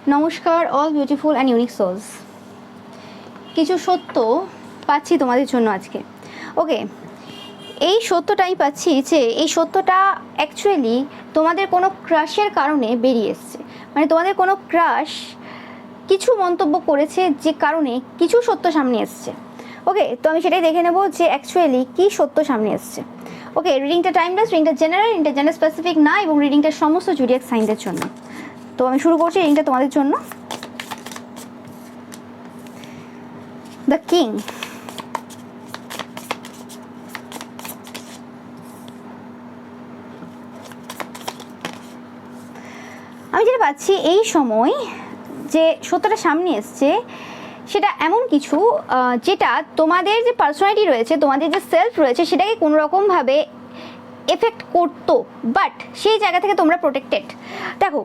নমস্কার all beautiful and unique souls. কিছু সত্য পাচ্ছি তোমাদের জন্য আজকে। ওকে, এই সত্যটাই পাচ্ছি যে এই সত্যটা অ্যাকচুয়ালি তোমাদের কোনো ক্রাশের কারণে বেরিয়ে এসছে। মানে তোমাদের কোনো ক্রাশ কিছু মন্তব্য করেছে যে কারণে কিছু সত্য সামনে এসছে। ওকে, তো আমি সেটাই দেখে নেব যে অ্যাকচুয়ালি কী সত্য সামনে এসছে। ওকে, রিডিংটা টাইমলেস, রিডিংটা জেনারেল, রিডিংটা জেন্ডার স্পেসিফিক না, এবং রিডিংটা সমস্ত জুডিয়াক সাইনদের জন্য। তো আমি শুরু করছি রিডিংটা তোমাদের জন্য। দ্য কিং, আমি যেটা পাচ্ছি এই সময় যে সত্যটা সামনে এসছে সেটা এমন কিছু যেটা তোমাদের যে পার্সোনালিটি রয়েছে, তোমাদের যে সেলফ রয়েছে, সেটাকে কোনো রকমভাবে এফেক্ট করতো, বাট সেই জায়গা থেকে তোমরা প্রোটেক্টেড। দেখো,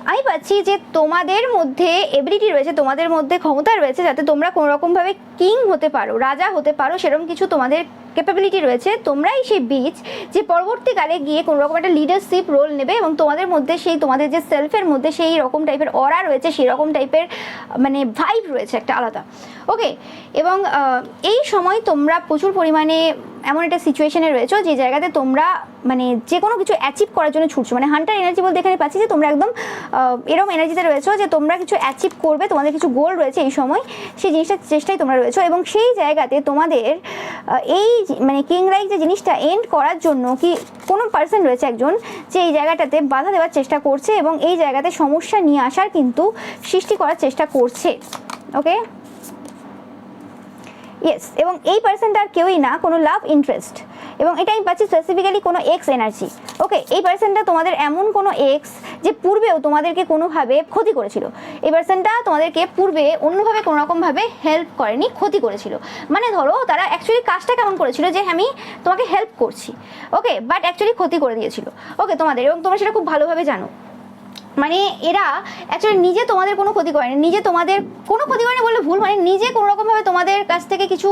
আমি পাচ্ছি যে তোমাদের মধ্যে এবিলিটি রয়েছে, তোমাদের মধ্যে ক্ষমতা রয়েছে যাতে তোমরা কোনো রকমভাবে কিং হতে পারো, রাজা হতে পারো, সেরকম কিছু তোমাদের ক্যাপাবিলিটি রয়েছে। তোমরাই সেই বীজ যে পরবর্তীকালে গিয়ে কোনো রকম একটা লিডারশিপ রোল নেবে, এবং তোমাদের মধ্যে সেই তোমাদের যে সেলফের মধ্যে সেই রকম টাইপের অরা রয়েছে, সেই রকম টাইপের মানে ভাইব রয়েছে একটা আলাদা। ওকে, এবং এই সময় তোমরা প্রচুর পরিমাণে এমন একটা সিচুয়েশনে রয়েছে যে জায়গাতে তোমরা মানে যে কোনো কিছু অ্যাচিভ করার জন্য ছুটছো। মানে হান্টার এনার্জি বলতে এখানে পাচ্ছি যে তোমরা একদম এরকম এনার্জিতে রয়েছো যে তোমরা কিছু অ্যাচিভ করবে, তোমাদের কিছু গোল রয়েছে এই সময়, সেই জিনিসটার চেষ্টায় তোমরা রয়েছো। এবং সেই জায়গাতে তোমাদের এই মানে কিং লাইক যে জিনিসটা এন্ড করার জন্য কি কোনো পার্সন রয়েছে একজন যে এই জায়গাটাতে বাধা দেওয়ার চেষ্টা করছে এবং এই জায়গাতে সমস্যা নিয়ে আসার কিন্তু সৃষ্টি করার চেষ্টা করছে। ওকে, ইয়েস, এবং এই পার্সনটার কেউই না, কোনো লাভ ইন্টারেস্ট, এবং এটা আমি পাচ্ছি স্পেসিফিক্যালি কোনো এক্স এনার্জি। ওকে, এই পার্সনটা তোমাদের এমন কোনো এক্স যে পূর্বেও তোমাদেরকে কোনোভাবে ক্ষতি করেছিল। এই পার্সনটা তোমাদেরকে পূর্বে অন্যভাবে কোনো রকমভাবে হেল্প করেনি, ক্ষতি করেছিল। মানে ধরো তারা অ্যাকচুয়ালি কাজটা কেমন করেছিল যে আমি তোমাকে হেল্প করছি, ওকে, বাট অ্যাকচুয়ালি ক্ষতি করে দিয়েছিল। ওকে, তোমাদের, এবং তোমরা সেটা খুব ভালোভাবে জানো। মানে এরা অ্যাকচুয়ালি নিজে তোমাদের কোনো ক্ষতি করেনি, নিজে তোমাদের কোনো ক্ষতি করেনি বললে ভুল, মানে নিজে কোনো রকমভাবে তোমাদের কাছ থেকে কিছু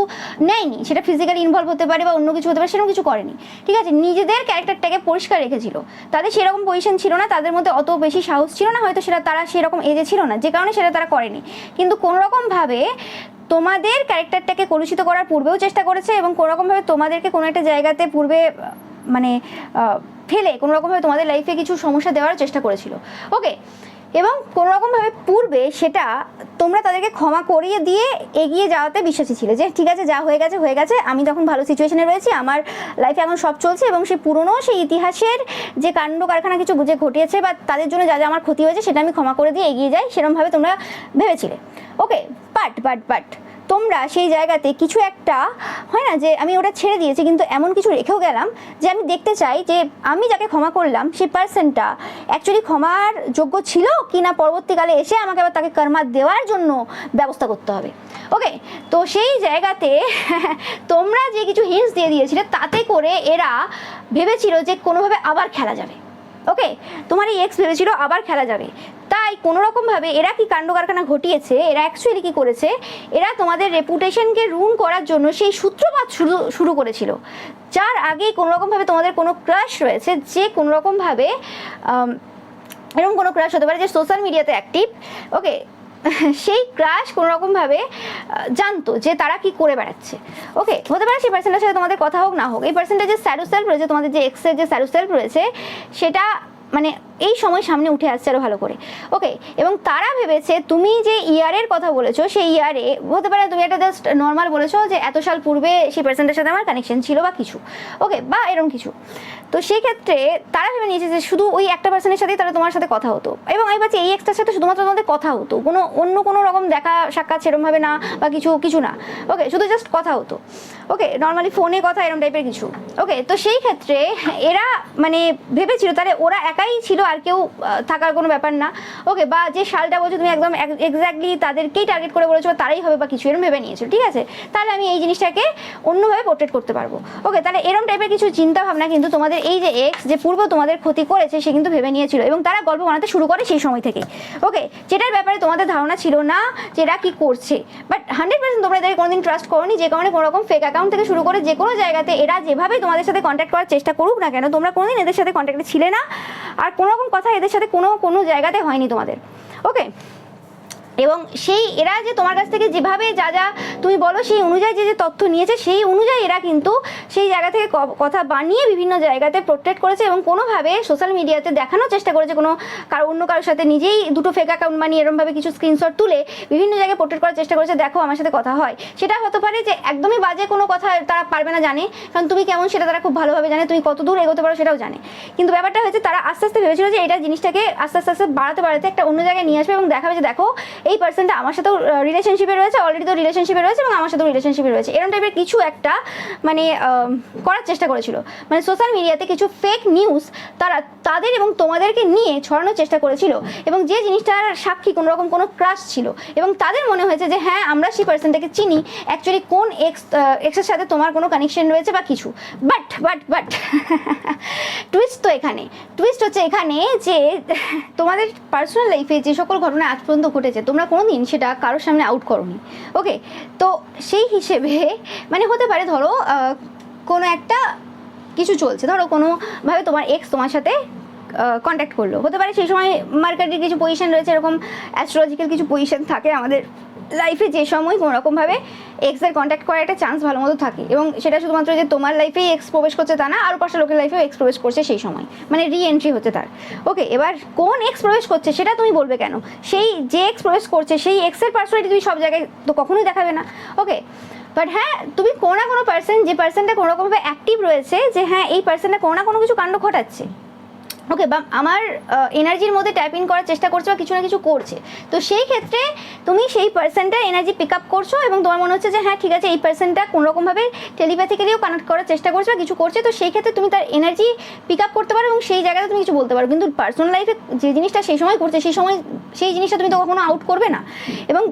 নেয়নি, সেটা ফিজিক্যালি ইনভলভ হতে পারে বা অন্য কিছু হতে পারে, সেরকম কিছু করেনি। ঠিক আছে, নিজেদের ক্যারেক্টারটাকে পরিষ্কার রেখেছিল। তাদের সেরকম পজিশন ছিল না, তাদের মধ্যে অত বেশি সাহস ছিল না, হয়তো সেটা তারা সেরকম এজে ছিল না, যে কারণে সেটা তারা করেনি। কিন্তু কোনো রকমভাবে তোমাদের ক্যারেক্টারটাকে কলুষিত করার পূর্বেও চেষ্টা করেছে, এবং কোনো রকমভাবে তোমাদেরকে কোনো একটা জায়গাতে পূর্বে মানে ফেলে কোনো রকমভাবে তোমাদের লাইফে কিছু সমস্যা দেওয়ার চেষ্টা করেছিল। ওকে, এবং কোনো রকমভাবে পূর্বে সেটা তোমরা তাদেরকে ক্ষমা করিয়ে দিয়ে এগিয়ে যাওয়াতে বিশ্বাসী ছিল যে ঠিক আছে, যা হয়ে গেছে হয়ে গেছে, আমি তখন ভালো সিচুয়েশনে রয়েছি, আমার লাইফে এখন সব চলছে, এবং সেই পুরনো সেই ইতিহাসের যে কাণ্ড কারখানা কিছু যে ঘটিয়েছে বা তাদের জন্য যা যা আমার ক্ষতি হয়েছে সেটা আমি ক্ষমা করে দিয়ে এগিয়ে যাই, সেরকমভাবে তোমরা ভেবেছিলে। ওকে, বাট তোমরা সেই জায়গাতে কিছু একটা হয় না যে আমি ওটা ছেড়ে দিয়েছি, কিন্তু এমন কিছু রেখেও গেলাম যে আমি দেখতে চাই যে আমি যাকে ক্ষমা করলাম সেই পার্সনটা অ্যাকচুয়ালি ক্ষমার যোগ্য ছিল কি না, পরবর্তীকালে এসে আমাকে আবার তাকে কর্মা দেওয়ার জন্য ব্যবস্থা করতে হবে। ওকে, তো সেই জায়গাতে তোমরা যে কিছু হিন্টস দিয়ে দিয়েছিলে তাতে করে এরা ভেবেছিল যে কোনোভাবে আবার খেলা যাবে। ওকে, তোমার এই এক্স ভেবেছিল আবার খেলা যাবে, তাই কোনো রকমভাবে এরা কি কাণ্ড কারখানা ঘটিয়েছে, এরা অ্যাকচুয়ালি কি করেছে, এরা তোমাদের রেপুটেশনকে রুন করার জন্য সেই সূত্রপাত শুরু করেছিল, যার আগেই কোনো রকমভাবে তোমাদের কোনো ক্রাশ রয়েছে, যে কোনো রকমভাবে এরকম কোনো ক্রাশ হতে পারে যে সোশ্যাল মিডিয়াতে অ্যাক্টিভ। ওকে, সেই ক্রাশ কোনো রকমভাবে জানতো যে তারা কি করে বেড়াচ্ছে। ওকে, হতে পারে সেই পার্সনটার সাথে তোমাদের কথা হোক না হোক, এই পার্সনটার যে স্যাডো সেলফ রয়েছে, তোমাদের যে এক্সের যে স্যাডো সেলফ রয়েছে, সেটা মানে এই সময় সামনে উঠে আসছে আরও ভালো করে। ওকে, এবং তারা ভেবেছে তুমি যে ইয়ারের কথা বলেছো সেই ইয়ারে হতে পারে তুমি একটা জাস্ট নর্মাল বলেছো যে এত সাল পূর্বে সেই পার্সনটার সাথে আমার কানেকশন ছিল বা কিছু, ওকে, বা এরকম কিছু। তো সেই ক্ষেত্রে তারা ভেবে নিয়েছে যে শুধু ওই একটা পার্সনের সাথেই তারা তোমার সাথে কথা হতো, এবং আমি পাচ্ছি এই এক্সটার সাথে শুধুমাত্র তোমাদের কথা হতো, কোনো অন্য কোনো রকম দেখা সাক্ষাৎ সেরকমভাবে না বা কিছু না। ওকে, শুধু জাস্ট কথা হতো। ওকে, নর্মালি ফোনে কথা, এরকম টাইপের কিছু। ওকে, তো সেই ক্ষেত্রে এরা মানে ভেবেছিল তাহলে ওরা একাই ছিল, আর কেউ থাকার কোনো ব্যাপার না। ওকে, বা যে শালটা বলছো তুমি একদম এক্স্যাক্টলি তাদেরকেই টার্গেট করে বলেছো বা তারাই হবে বা কিছু এরকম ভেবে নিয়েছো। ঠিক আছে, তাহলে আমি এই জিনিসটাকে অন্যভাবে পোর্ট্রেট করতে পারবো। ওকে, তাহলে এরকম টাইপের কিছু চিন্তা ভাবনা কিন্তু তোমাদের এই যে এক্স যে পূর্বে তোমাদের ক্ষতি করেছে সে কিন্তু ভেবে নিয়েছিল, এবং তারা গল্প বানাতে শুরু করে সেই সময় থেকেই। ওকে, যেটার ব্যাপারে তোমাদের ধারণা ছিল না যে এরা কি করছে, বাট 100% তোমরা এদের কোনোদিন ট্রাস্ট করোনি, যে কারণে কোনো রকম ফেক অ্যাকাউন্ট থেকে শুরু করে যে কোনো জায়গাতে এরা যেভাবেই তোমাদের সাথে কন্ট্যাক্ট করার চেষ্টা করুক না কেন, তোমরা কোনোদিন এদের সাথে কন্ট্যাক্টে ছিলে না, আর কোনো রকম কথা এদের সাথে কোনো জায়গাতে হয়নি তোমাদের। ওকে, এবং সেই এরা যে তোমার কাছ থেকে যেভাবে যা যা তুমি বলো সেই অনুযায়ী যে যে তথ্য নিয়েছে সেই অনুযায়ী এরা কিন্তু সেই জায়গা থেকে কথা বানিয়ে বিভিন্ন জায়গাতে প্রোটেক্ট করেছে এবং কোনোভাবে সোশ্যাল মিডিয়াতে দেখানোর চেষ্টা করেছে কোনো অন্য কারোর সাথে নিজেই দুটো ফেক অ্যাকাউন্ট বানিয়ে এরকমভাবে কিছু স্ক্রিনশট তুলে বিভিন্ন জায়গায় প্রোটেক্ট করার চেষ্টা করেছে, দেখো আমার সাথে কথা হয়। সেটা হতে পারে যে একদমই বাজে কোনো কথা তারা পারবে না জানে, কারণ তুমি কেমন সেটা তারা খুব ভালোভাবে জানে, তুমি কত দূর এগোতে পারো সেটাও জানে। কিন্তু ব্যাপারটা হয়েছে তারা আস্তে আস্তে ভেবেছিল যে এটা জিনিসটাকে আস্তে আস্তে আস্তে বাড়াতে বাড়াতে একটা অন্য জায়গায় নিয়ে আসবে এবং দেখাবে যে দেখো এই পার্সনটা আমার সাথেও রিলেশনশিপে রয়েছে, অলরেডি তো রিলেশনশিপে রয়েছে এবং আমার সাথেও রিলেশনশিপে রয়েছে, এরকম টাইপের কিছু একটা মানে করার চেষ্টা করেছিল। মানে সোশ্যাল মিডিয়াতে কিছু ফেক নিউজ তারা তাদের এবং তোমাদেরকে নিয়ে ছড়ানোর চেষ্টা করেছিল এবং যে জিনিসটার সাক্ষী কোনো রকম কোনো ক্রাশ ছিল এবং তাদের মনে হয়েছে যে হ্যাঁ আমরা সেই পার্সনটাকে চিনি, অ্যাকচুয়ালি কোন এক্সের সাথে তোমার কোনো কানেকশন রয়েছে বা কিছু। বাট টুইস্ট তো এখানে, টুইস্ট হচ্ছে এখানে যে তোমাদের পার্সোনাল লাইফে যে সকল ঘটনা আজ পর্যন্ত ঘটেছে তোমরা কোনোদিন সেটা কারোর সামনে আউট করোনি। ওকে, তো সেই হিসেবে মানে হতে পারে ধরো কোনো একটা কিছু চলছে, ধরো কোনোভাবে তোমার এক্স তোমার সাথে কন্ট্যাক্ট করলো, হতে পারে সেই সময় মার্কেটের কিছু পজিশন রয়েছে, এরকম অ্যাস্ট্রোলজিক্যাল কিছু পজিশন থাকে আমাদের লাইফে যে সময় কোনোরকমভাবে এক্সের কন্ট্যাক্ট করার একটা চান্স ভালো মতো থাকে এবং সেটা শুধুমাত্র যে তোমার লাইফেই এক্স প্রবেশ করছে তা না, আরও পাঁচটা লোকের লাইফেও এক্স প্রবেশ করছে সেই সময়, মানে রি এন্ট্রি হচ্ছে তার। ওকে, এবার কোন এক্স প্রবেশ করছে সেটা তুমি বলবে কেন? সেই যে এক্স প্রবেশ করছে সেই এক্সের পার্সোনালিটি তুমি সব জায়গায় তো কখনোই দেখাবে না। ওকে, বাট হ্যাঁ তুমি কোনো না কোনো পার্সন, যে পার্সনটা কোনোরকমভাবে অ্যাক্টিভ রয়েছে যে হ্যাঁ এই পার্সনটা কোনো না কোনো কিছু কাণ্ড ঘটাচ্ছে, ওকে, বা আমার এনার্জির মধ্যে ট্যাপ ইন করার চেষ্টা করছে বা কিছু না কিছু করছে, তো সেই ক্ষেত্রে তুমি সেই পার্সনটার এনার্জি পিক আপ করছো এবং তোমার মনে হচ্ছে যে হ্যাঁ ঠিক আছে এই পার্সনটা কোনোরকমভাবে টেলিপ্যাথিক্যালিও কানেক্ট করার চেষ্টা করছে বা কিছু করছে, তো সেই ক্ষেত্রে তুমি তার এনার্জি পিক আপ করতে পারো এবং সেই জায়গাতে তুমি কিছু বলতে পারো। কিন্তু পার্সোনাল লাইফে যে জিনিসটা সেই সময় করছে সেই জিনিসটা তুমি তো কখনো আউট করবে না। এবং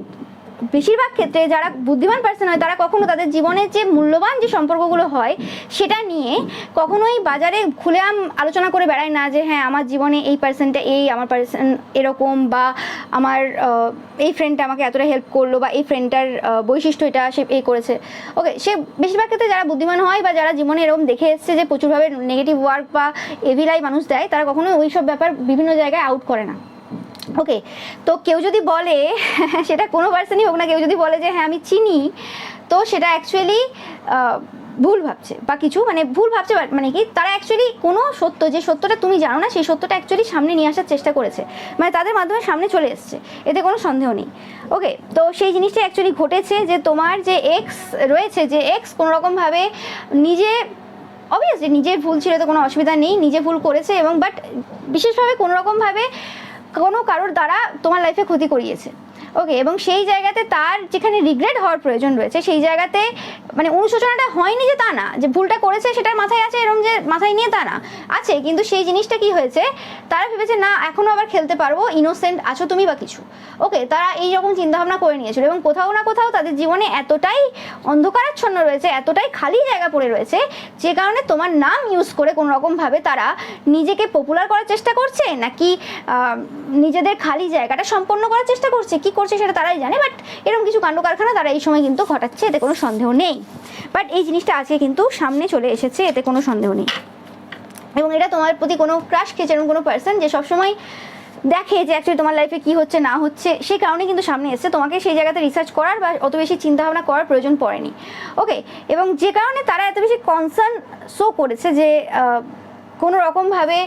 বেশিরভাগ ক্ষেত্রে যারা বুদ্ধিমান পার্সন হয় তারা কখনো তাদের জীবনের যে মূল্যবান যে সম্পর্কগুলো হয় সেটা নিয়ে কখনোই বাজারে খুলেআম আলোচনা করে বেড়ায় না যে হ্যাঁ আমার জীবনে এই পার্সনটা এই, আমার পার্সন এরকম, বা আমার এই ফ্রেন্ডটা আমাকে এতটা হেল্প করলো, বা এই ফ্রেন্ডটার বৈশিষ্ট্য এটা সে এই করেছে। ওকে, সে বেশিরভাগ ক্ষেত্রে যারা বুদ্ধিমান হয় বা যারা জীবনে এরকম দেখে এসছে যে প্রচুরভাবে নেগেটিভ ওয়ার্ক বা এভিলাই মানুষ দেয়, তারা কখনোই ওই সব ব্যাপার বিভিন্ন জায়গায় আউট করে না। ওকে, তো কেউ যদি বলে সেটা কোনো পার্সনই হোক না, কেউ যদি বলে যে হ্যাঁ আমি চিনি, তো সেটা অ্যাকচুয়ালি ভুল ভাবছে বা কিছু মানে ভুল ভাবছে, মানে কি তারা অ্যাকচুয়ালি কোনো সত্য যে সত্যটা তুমি জানো না সেই সত্যটা অ্যাকচুয়ালি সামনে নিয়ে আসার চেষ্টা করেছে, মানে তাদের মাধ্যমে সামনে চলে এসছে, এতে কোনো সন্দেহ নেই। ওকে, তো সেই জিনিসটা অ্যাকচুয়ালি ঘটেছে যে তোমার যে এক্স রয়েছে, যে এক্স কোনোরকমভাবে নিজে অবভিয়াসলি নিজের ভুল ছিল তো কোনো অসুবিধা নেই, নিজে ভুল করেছে এবং বাট বিশেষভাবে কোনোরকমভাবে কোনো কারোর দ্বারা তোমার লাইফে ক্ষতি করিয়েছে। ওকে, এবং সেই জায়গাতে তার যেখানে রিগ্রেট হওয়ার প্রয়োজন রয়েছে সেই জায়গাতে মানে অনুশোচনাটা হয়নি যে তা না, যে ভুলটা করেছে সেটার মাথায় আছে এরকম যে মাথায় নিয়ে তা না, আছে, কিন্তু সেই জিনিসটা কি হয়েছে তারা ভেবেছে না এখনও আবার খেলতে পারবো, ইনোসেন্ট আছো তুমি বা কিছু। ওকে, তারা এইরকম চিন্তাভাবনা করে নিয়েছিল এবং কোথাও না কোথাও তাদের জীবনে এতটাই অন্ধকারাচ্ছন্ন রয়েছে, এতটাই খালি জায়গা পড়ে রয়েছে, যে কারণে তোমার নাম ইউজ করে কোনোরকমভাবে তারা নিজেকে পপুলার করার চেষ্টা করছে নাকি নিজেদের খালি জায়গাটা সম্পন্ন করার চেষ্টা করছে, কি করছে সেটা তারাই জানে। বাট এরকম কিছু কাণ্ড কারখানা তারা এই সময় কিন্তু ঘটাচ্ছে, এতে কোনো সন্দেহ নেই। বাট এই জিনিসটা আজকে কিন্তু সামনে চলে এসেছে, এতে কোনো সন্দেহ নেই। এবং এটা তোমার প্রতি কোনো ক্রাশ খেয়েছে এরকম কোনো পার্সন যে সবসময় দেখে যে অ্যাকচুয়ালি তোমার লাইফে কী হচ্ছে না হচ্ছে, সেই কারণে কিন্তু সামনে এসছে, তোমাকে সেই জায়গাতে রিসার্চ করার বা অত বেশি চিন্তাভাবনা করার প্রয়োজন পড়েনি। ওকে, এবং যে কারণে তারা এত বেশি কনসার্ন শো করেছে যে কোনো রকমভাবে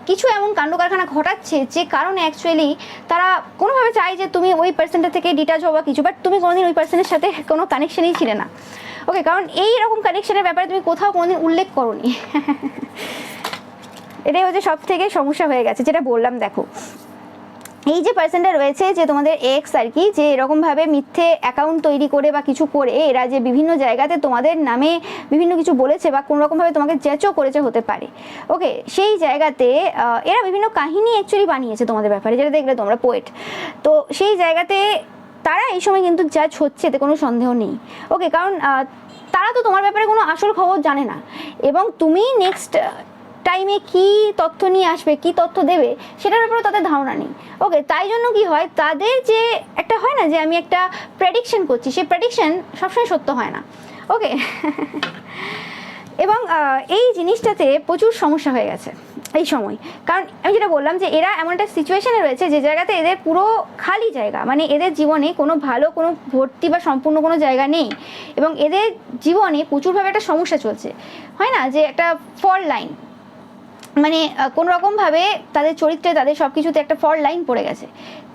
কিছু এমন কাণ্ড কারখানা ঘটাচ্ছে যে কারণে অ্যাকচুয়ালি তারা কোনোভাবে চায় যে তুমি ওই পার্সনটা থেকে ডিটাচ হওয়া কিছু, বাট তুমি কোনোদিন ওই পার্সনের সাথে কোনো কানেকশনই ছিলে না। ওকে, কারণ এই রকম কানেকশনের ব্যাপারে তুমি কোথাও কোনোদিন উল্লেখ করোনি। এটাই হচ্ছে সব থেকে সমস্যা হয়ে গেছে, যেটা বললাম। দেখো এই যে পার্সনটা রয়েছে যে তোমাদের এক্স আর কি, যে এরকমভাবে মিথ্যে অ্যাকাউন্ট তৈরি করে বা কিছু করে এরা যে বিভিন্ন জায়গাতে তোমাদের নামে বিভিন্ন কিছু বলেছে বা কোনোরকমভাবে তোমাকে জেচও করেছে হতে পারে। ওকে, সেই জায়গাতে এরা বিভিন্ন কাহিনী অ্যাকচুয়ালি বানিয়েছে তোমাদের ব্যাপারে, যেটা দেখলে তোমরা পোয়েট, তো সেই জায়গাতে তারা এই সময় কিন্তু জাজ হচ্ছে, এতে কোনো সন্দেহ নেই। ওকে, কারণ তারা তো তোমার ব্যাপারে কোনো আসল খবর জানে না এবং তুমি নেক্সট টাইমে কি তথ্য নিয়ে আসবে, কি তথ্য দেবে সেটার ব্যাপারে তাদের ধারণা নেই। ওকে, তাই জন্য কি হয়, তাদের যে একটা হয় না যে আমি একটা প্রেডিকশন করছি, সেই প্রেডিকশন সবসময় সত্য হয় না। ওকে, এবং এই জিনিসটাতে প্রচুর সমস্যা হয়ে গেছে। এই সময়। কারণ আমি যেটা বললাম যে এরা এমন একটা সিচুয়েশনে রয়েছে যে জায়গাতে এদের পুরো খালি জায়গা, মানে এদের জীবনে কোনো ভালো কোনো ভর্তি বা সম্পূর্ণ কোনো জায়গা নেই, এবং এদের জীবনে প্রচুরভাবে একটা সমস্যা চলছে। হয় না যে একটা ফল লাইন, মানে কোনো রকমভাবে তাদের চরিত্রে তাদের সব কিছুতে একটা ফল লাইন পড়ে গেছে,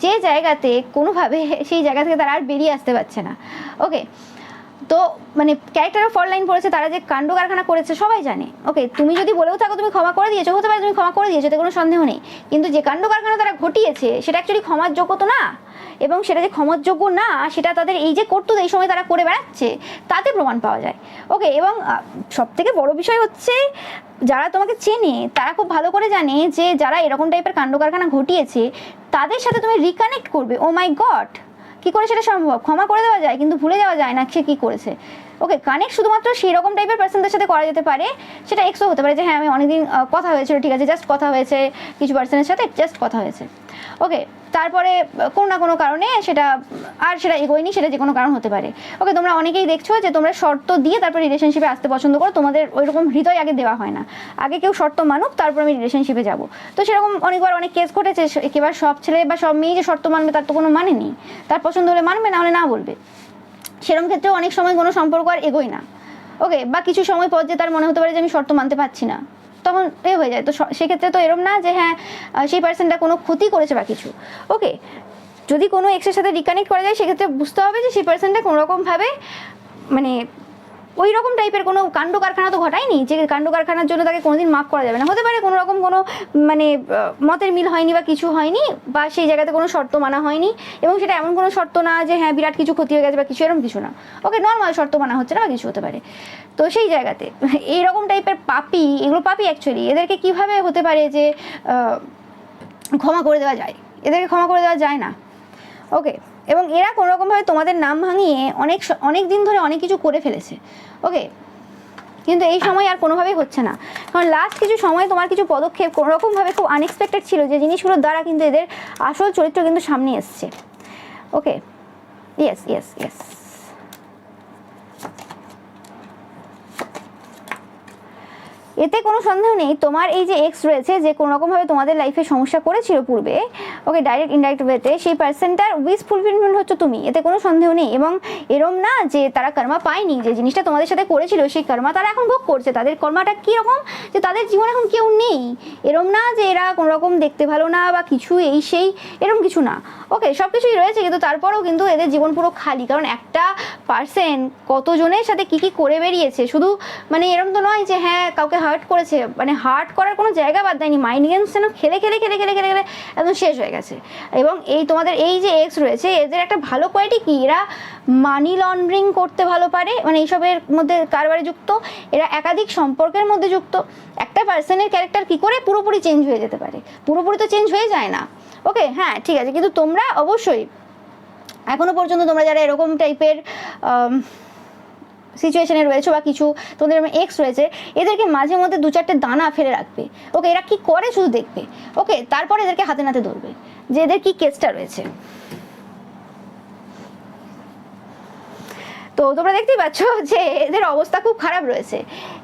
যে জায়গাতে কোনোভাবে সেই জায়গা থেকে তারা আর বেরিয়ে আসতে পারছে না। ওকে, তো মানে ক্যারেক্টারের ফল লাইন পড়েছে, তারা যে কাণ্ড কারখানা করেছে সবাই জানে। ওকে, তুমি যদি বলেও থাকো তুমি ক্ষমা করে দিয়েছো, হতে পারে তুমি ক্ষমা করে দিয়েছো, এতে কোনো সন্দেহ নেই, কিন্তু যে কাণ্ড কারখানা তারা ঘটিয়েছে সেটা অ্যাকচুয়ালি ক্ষমার যোগ্য তো না, এবং সেটা যে ক্ষমার যোগ্য না সেটা তাদের এই যে করতো এই সময় তারা করে বেড়াচ্ছে তাতে প্রমাণ পাওয়া যায়। ওকে, এবং সব থেকে বড় বিষয় হচ্ছে যারা তোমাকে চেনে তারা খুব ভালো করে জানে যে যারা এরকম টাইপের কাণ্ড কারখানা ঘটিয়েছে তাদের সাথে তুমি রিকানেক্ট করবে। ও মাই গড, কি করে সেটা সম্ভব? ক্ষমা করে দেওয়া যায় কিন্তু ভুলে যাওয়া যায় না সে কী করেছে। ওকে, কানেক্ট শুধুমাত্র সেই রকম টাইপের পার্সনদের সাথে করা যেতে পারে, সেটা এক্সও হতে পারে যে হ্যাঁ আমি অনেকদিন কথা হয়েছিল, ঠিক আছে, জাস্ট কথা হয়েছে কিছু পার্সনের সাথে, জাস্ট কথা হয়েছে। ওকে, তারপরে কোনো না কোনো কারণে সেটা আর সেটা এগোয়নি, সেটা যে কোনো কারণ হতে পারে। ওকে, তোমরা অনেকেই দেখছো যে তোমরা শর্ত দিয়ে তারপর রিলেশনশিপে আসতে পছন্দ করো, তোমাদের ওই রকম হৃদয় আগে দেওয়া হয় না, আগে কেউ শর্ত মানুক তারপর আমি রিলেশনশিপে যাব। তো সেরকম অনেকবার অনেক কেস ঘটেছে, একেবারে সব ছেলে বা সব মেয়ে যে শর্ত মানবে তার তো কোনো মানে নেই, তার পছন্দ হলে মানবে, না হলে না বলবে। সেরকম ক্ষেত্রে অনেক সময় কোনো সম্পর্ক আর এগোয় না। ওকে, বা কিছু সময় পর যে তার মনে হতে পারে যে আমি শর্ত মানতে পারছি না, তখন হয়ে যায়। তো সেক্ষেত্রে তো এরম না যে হ্যাঁ সেই পার্সনটা কোনো ক্ষতি করেছে বা কিছু। ওকে, যদি কোনো এক্সের সাথে রিকানেক্ট করা যায় সেক্ষেত্রে বুঝতে হবে যে সেই পার্সনটা কোনোরকমভাবে মানে ওই রকম টাইপের কোনো কাণ্ড কারখানা তো ঘটায়নি যে কাণ্ড কারখানার জন্য তাকে কোনোদিন মাফ করা যাবে না। হতে পারে কোনো রকম কোনো মানে মতের মিল হয়নি বা কিছু হয়নি, বা সেই জায়গাতে কোনো শর্ত মানা হয়নি, এবং সেটা এমন কোনো শর্ত না যে হ্যাঁ বিরাট কিছু ক্ষতি হয়ে গেছে বা কিছু, এরকম কিছু না। ওকে, নর্মাল শর্ত মানা হচ্ছে না বা কিছু হতে পারে। তো সেই জায়গাতে এইরকম টাইপের পাপি, এগুলো পাপি অ্যাকচুয়ালি, এদেরকে কিভাবে হতে পারে যে ক্ষমা করে দেওয়া যায়? এদেরকে ক্ষমা করে দেওয়া যায় না। ওকে, এবং এরা কোনোরকমভাবে তোমাদের নাম ভাঙিয়ে অনেক দিন ধরে অনেক কিছু করে ফেলেছে। ওকে, কিন্তু এই সময় আর কোনোভাবেই হচ্ছে না, কারণ লাস্ট কিছু সময় তোমার কিছু পদক্ষেপ কোনোরকমভাবে খুব আনএক্সপেক্টেড ছিল, যে জিনিসগুলোর দ্বারা কিন্তু এদের আসল চরিত্র কিন্তু সামনে এসছে। ওকে, ইয়েস ইয়েস ইয়েস, এতে কোনো সন্দেহ নেই তোমার এই যে এক্স রয়েছে যে কোনো রকমভাবে তোমাদের লাইফে সমস্যা করেছিল পূর্বে, ওকে, ডাইরেক্ট ইনডাইরেক্ট ওয়েতে, সেই পার্সনটার উইশ ফুলফিলমেন্ট হচ্ছে তুমি, এতে কোনো সন্দেহ নেই। এবং এরম না যে তারা কর্মা পায়নি, যে জিনিসটা তোমাদের সাথে করেছিল সেই কর্মা তারা এখন ভোগ করছে। তাদের কর্মাটা কীরকম যে তাদের জীবনে এখন কেউ নেই, এরম না যে এরা কোনো রকম দেখতে ভালো না বা কিছু এই সেই, এরম কিছু না। ওকে, সব কিছুই রয়েছে কিন্তু তারপরেও কিন্তু এদের জীবন পুরো খালি, কারণ একটা পার্সন কতজনের সাথে কী কী করে বেরিয়েছে, শুধু মানে এরম তো নয় যে হ্যাঁ কাউকে হার্ট করেছে, মানে হার্ট করার কোনো জায়গা বাদ দেয়নি, মাইন্ড গেমস যেন খেলে খেলে খেলে খেলে খেলে খেলে একদম শেষ হয়ে গেছে। এবং এই তোমাদের এই যে এক্স রয়েছে এদের একটা ভালো কোয়ালিটি কি, এরা মানি লন্ডারিং করতে ভালো পারে, মানে এইসবের মধ্যে কারবারে যুক্ত, এরা একাধিক সম্পর্কের মধ্যে যুক্ত। একটা পার্সনের ক্যারেক্টার কি করে পুরোপুরি চেঞ্জ হয়ে যেতে পারে? পুরোপুরি তো চেঞ্জ হয়ে যায় না। ওকে, হ্যাঁ ঠিক আছে, কিন্তু তোমরা অবশ্যই এখনো পর্যন্ত তোমরা যারা এরকম টাইপের সিচুয়েশনে রয়েছে বা কিছু তোমাদের এক্স রয়েছে, এদেরকে মাঝে মধ্যে দু চারটে দানা ফেলে রাখবে। ওকে, এরা কি করে শুধু দেখবে। ওকে, তারপরে এদেরকে হাতে নাতে ধরবে যে এদের কি কেসটা রয়েছে। তো তোমরা দেখতেই পাচ্ছ যে এদের অবস্থা খুব খারাপ রয়েছে,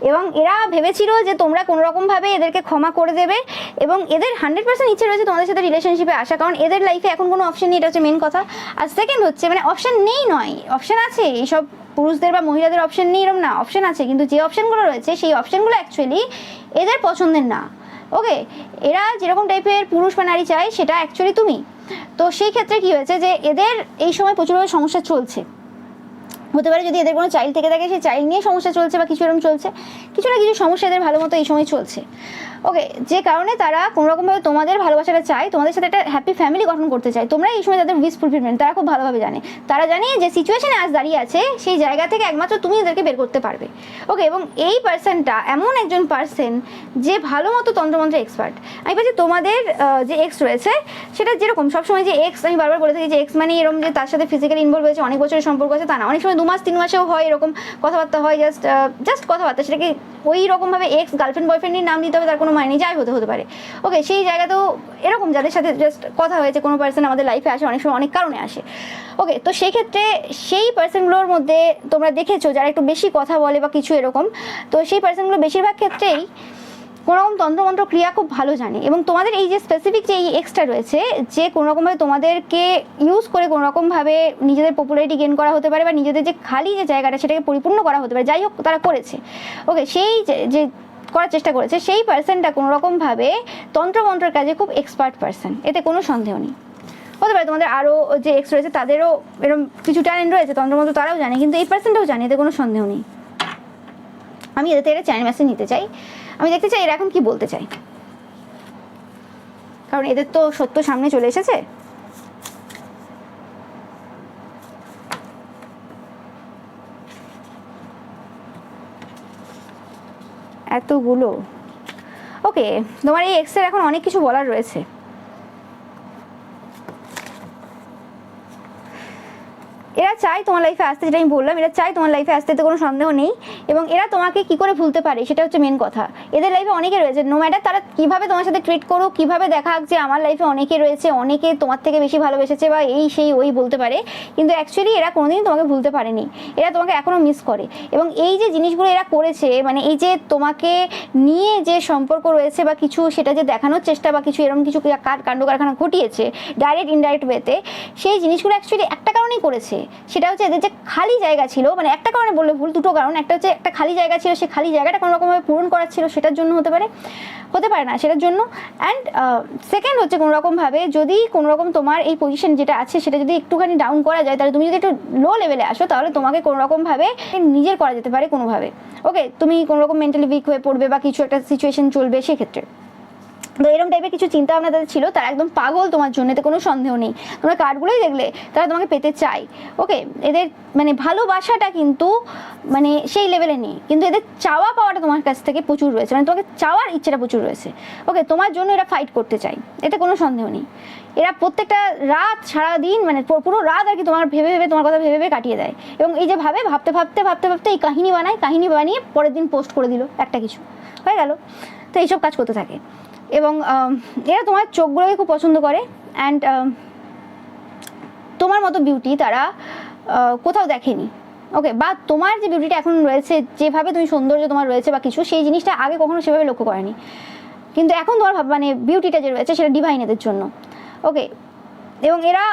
এবং এরা ভেবেছিল যে তোমরা কোনো রকমভাবে এদেরকে ক্ষমা করে দেবে, এবং এদের 100% ইচ্ছে রয়েছে তোমাদের সাথে রিলেশনশিপে আসা, কারণ এদের লাইফে এখন কোনো অপশন নেই, এটা হচ্ছে মেন কথা। আর সেকেন্ড হচ্ছে মানে অপশন নেই নয়, অপশন আছে, এইসব পুরুষদের বা মহিলাদের অপশন নেই এরকম না, অপশন আছে, কিন্তু যে অপশনগুলো রয়েছে সেই অপশনগুলো অ্যাকচুয়ালি এদের পছন্দের না। ওকে, এরা যেরকম টাইপের পুরুষ বা নারী চায় সেটা অ্যাকচুয়ালি তুমি। তো সেই ক্ষেত্রে কি হয়েছে যে এদের এই সময় প্রচুরভাবে সমস্যা চলছে। হতে পারে যদি এদের কোনো চাইল্ড থেকে থাকে সেই চাইল্ড নিয়ে সমস্যা চলছে বা কিছু এরকম চলছে, কিছু না কিছু সমস্যা এদের ভালো মতো এই সময় চলছে। ওকে, যে কারণে তারা কোনোরকমভাবে তোমাদের ভালোবাসাটা চায়, তোমাদের সাথে একটা হ্যাপি ফ্যামিলি গঠন করতে চায়। তোমরা এই সময় তাদের উইশ ফুলফিলমেন্ট তারা খুব ভালোভাবে জানে, তারা জানে যে সিচুয়েশনে আজ দাঁড়িয়ে আছে সেই জায়গা থেকে একমাত্র তুমি এদেরকে বের করতে পারবে। ওকে, এবং এই পার্সনটা এমন একজন পার্সন যে ভালো মতো তন্ত্রমন্ত্রে এক্সপার্ট। আমি বলছি তোমাদের যে এক্স রয়েছে সেটা যেরকম সবসময় যে এক্স, আমি বারবার বলে থাকি যে এক্স মানে এরকম যে তার সাথে ফিজিক্যালি ইনভলভ হয়েছে, অনেক বছরের সম্পর্ক আছে তা না, অনেক সময় 2 মাস 3 মাসেও হয় এরকম কথাবার্তা হয়, জাস্ট কথাবার্তা, সেটাকে ওই রকমভাবে এক্স গার্লফ্রেন্ড বয়ফ্রেন্ডের নাম দিতে হবে তার কোনো মানে নেই, যাই হতে পারে। ওকে, সেই জায়গাতেও এরকম যাদের সাথে জাস্ট কথা হয়েছে, কোনো পার্সন আমাদের লাইফে আসে, অনেক সময় অনেক কারণে আসে। ওকে, তো সেই ক্ষেত্রে সেই পার্সনগুলোর মধ্যে তোমরা দেখেছো যারা একটু বেশি কথা বলে বা কিছু এরকম, তো সেই পার্সনগুলো বেশিরভাগ ক্ষেত্রেই কোনোরকম তন্ত্রমন্ত্র ক্রিয়া খুব ভালো জানে, এবং তোমাদের এই যে স্পেসিফিক যে এই এক্সট্রা রয়েছে, যে কোনোরকমভাবে তোমাদেরকে ইউজ করে কোনোরকমভাবে নিজেদের পপুলারিটি গেইন করা হতে পারে, বা নিজেদের যে খালি যে জায়গাটা সেটাকে পরিপূর্ণ করা হতে পারে, যাই হোক তারা করেছে। ওকে, সেই যে করার চেষ্টা করেছে, সেই পার্সনটা কোনোরকমভাবে তন্ত্রমন্ত্রের কাজে খুব এক্সপার্ট পার্সন, এতে কোনো সন্দেহ নেই। হতে পারে তোমাদের আরও যে এক্স রয়েছে তাদেরও এরকম কিছু ট্যালেন্ট রয়েছে, তন্ত্রমন্ত্র তারাও জানে, কিন্তু এই পার্সনটাও জানে, এতে কোনো সন্দেহ নেই। আমি এদের এটা চ্যানেল মেসেজ নিতে চাই, আমি দেখতে চাই এরা এখন কি বলতে চাই, কারণ এদের তো সত্য সামনে চলে এসেছে। এতগুলো। ওকে, তোমার এই এক্সের এখন অনেক কিছু বলার রয়েছে। এরা চাই তোমার লাইফে আসতে, যেটা আমি বললাম, এরা চাই তোমার লাইফে আসতে, তো কোনো সন্দেহ নেই। এবং এরা তোমাকে কি করে ভুলতে পারে সেটা হচ্ছে মেন কথা। এদের লাইফে অনেকে রয়েছে, নো ম্যাটার তারা কীভাবে তোমার সাথে ট্রিট করুক, কীভাবে দেখাক যে আমার লাইফে অনেকে রয়েছে, অনেকে তোমার থেকে বেশি ভালোবেসেছে বা এই সেই ওই বলতে পারে, কিন্তু অ্যাকচুয়ালি এরা কোনোদিন তোমাকে ভুলতে পারেনি, এরা তোমাকে এখনও মিস করে। এবং এই যে জিনিসগুলো এরা করেছে, মানে এই যে তোমাকে নিয়ে যে সম্পর্ক রয়েছে বা কিছু, সেটা যে দেখানোর চেষ্টা বা কিছু এরকম কিছু কাণ্ড কারখানা ঘটিয়েছে ডাইরেক্ট ইনডাইরেক্ট ওয়েতে, সেই জিনিসগুলো অ্যাকচুয়ালি একটা কারণেই করেছে, সেটা হচ্ছে এদের যে খালি জায়গা ছিল, মানে একটা কারণে বললে ভুল, দুটো কারণ। একটা হচ্ছে একটা খালি জায়গা ছিল, সেই খালি জায়গাটা কোনো রকমভাবে পূরণ করার ছিল, সেটার জন্য হতে পারে না সেটার জন্য। অ্যান্ড সেকেন্ড হচ্ছে কোনো রকমভাবে যদি কোনো রকম তোমার এই পজিশন যেটা আছে সেটা যদি একটুখানি ডাউন করা যায়, তাহলে তুমি যদি একটু লো লেভেলে আসো, তাহলে তোমাকে কোনো রকমভাবে নিজের করা যেতে পারে কোনোভাবে। ওকে, তুমি কোনো রকম মেন্টালি উইক হয়ে পড়বে বা কিছু একটা সিচুয়েশন চলবে, সেক্ষেত্রে তো এরকম টাইপের কিছু চিন্তা ভাবনা তাদের ছিল, তারা একদম পাগল তোমার জন্য, এতে কোনো সন্দেহ নেই। তোমরা কার্ডগুলোই দেখলে তারা তোমাকে পেতে চায়। ওকে, এদের মানে ভালোবাসাটা কিন্তু মানে সেই লেভেলে নেই, কিন্তু এদের চাওয়া পাওয়াটা তোমার কাছ থেকে প্রচুর রয়েছে, মানে তোমাকে চাওয়ার ইচ্ছেটা প্রচুর রয়েছে। ওকে, তোমার জন্য এরা ফাইট করতে চায়, এতে কোনো সন্দেহ নেই। এরা প্রত্যেকটা রাত সারাদিন, মানে পুরো রাত আর কি তোমার ভেবে ভেবে, তোমার কথা ভেবে ভেবে কাটিয়ে দেয়। এবং এই যে ভাবতে এই কাহিনী বানায়, কাহিনী বানিয়ে পরের দিন পোস্ট করে দিল একটা কিছু, হয়ে গেল। তো এইসব কাজ করতে থাকে। এবং এরা তোমার চোখগুলোকে খুব পছন্দ করে। অ্যান্ড তোমার মতো বিউটি তারা কোথাও দেখেনি। ওকে, বা তোমার যে বিউটিটা এখন রয়েছে, যেভাবে তুমি সৌন্দর্য তোমার রয়েছে বা কিছু, সেই জিনিসটা আগে কখনো সেভাবে লক্ষ্য করেনি, কিন্তু এখন তোমার মানে বিউটিটা যে রয়েছে সেটা ডিভাইন এদের জন্য। ওকে, এবং এরা